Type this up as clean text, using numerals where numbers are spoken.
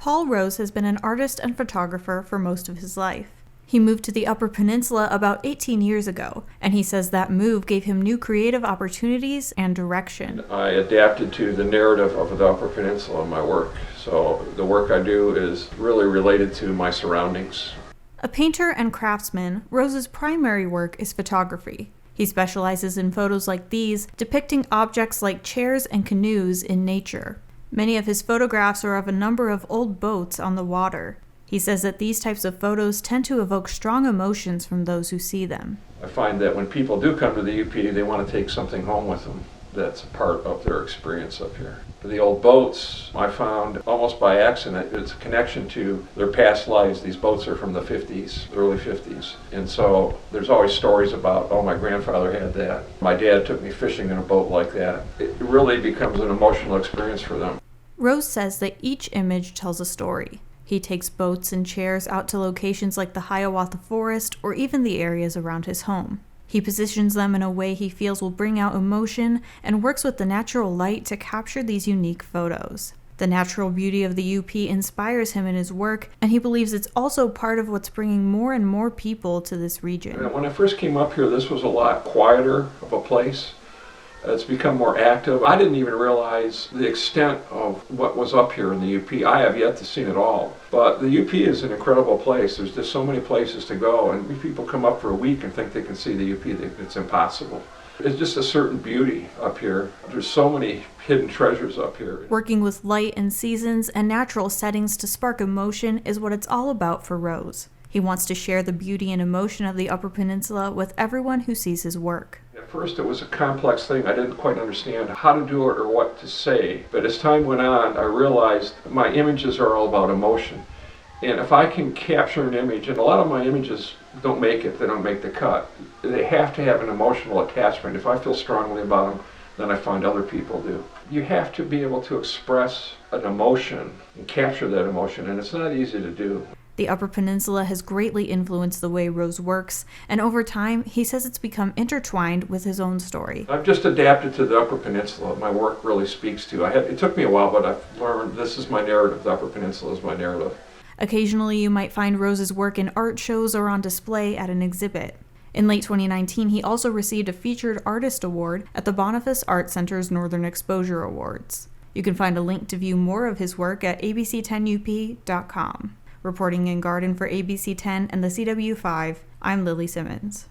Paul Rose has been an artist and photographer for most of his life. He moved to the Upper Peninsula about 18 years ago, and he says that move gave him new creative opportunities and direction. I adapted to the narrative of the Upper Peninsula in my work, so the work I do is really related to my surroundings. A painter and craftsman, Rose's primary work is photography. He specializes in photos like these, depicting objects like chairs and canoes in nature. Many of his photographs are of a number of old boats on the water. He says that these types of photos tend to evoke strong emotions from those who see them. I find that when people do come to the UP, they want to take something home with them that's a part of their experience up here. For the old boats, I found almost by accident, it's a connection to their past lives. These boats are from the 50s, early 50s. And so there's always stories about, oh, my grandfather had that. My dad took me fishing in a boat like that. It really becomes an emotional experience for them. Rose says that each image tells a story. He takes boats and chairs out to locations like the Hiawatha Forest or even the areas around his home. He positions them in a way he feels will bring out emotion and works with the natural light to capture these unique photos. The natural beauty of the UP inspires him in his work, and he believes it's also part of what's bringing more and more people to this region. When I first came up here, this was a lot quieter of a place. It's become more active. I didn't even realize the extent of what was up here in the UP. I have yet to see it all. But the UP is an incredible place. There's just so many places to go, and people come up for a week and think they can see the UP. It's impossible. It's just a certain beauty up here. There's so many hidden treasures up here. Working with light and seasons and natural settings to spark emotion is what it's all about for Rose. He wants to share the beauty and emotion of the Upper Peninsula with everyone who sees his work. At first it was a complex thing. I didn't quite understand how to do it or what to say. But as time went on, I realized my images are all about emotion. And if I can capture an image, and a lot of my images don't make it, they don't make the cut. They have to have an emotional attachment. If I feel strongly about them, then I find other people do. You have to be able to express an emotion and capture that emotion, and it's not easy to do. The Upper Peninsula has greatly influenced the way Rose works, and over time, he says it's become intertwined with his own story. I've just adapted to the Upper Peninsula. My work really speaks to. It took me a while, but I've learned this is my narrative. The Upper Peninsula is my narrative. Occasionally, you might find Rose's work in art shows or on display at an exhibit. In late 2019, he also received a Featured Artist Award at the Boniface Art Center's Northern Exposure Awards. You can find a link to view more of his work at abc10up.com. Reporting in Garden for ABC 10 and the CW5, I'm Lily Simmons.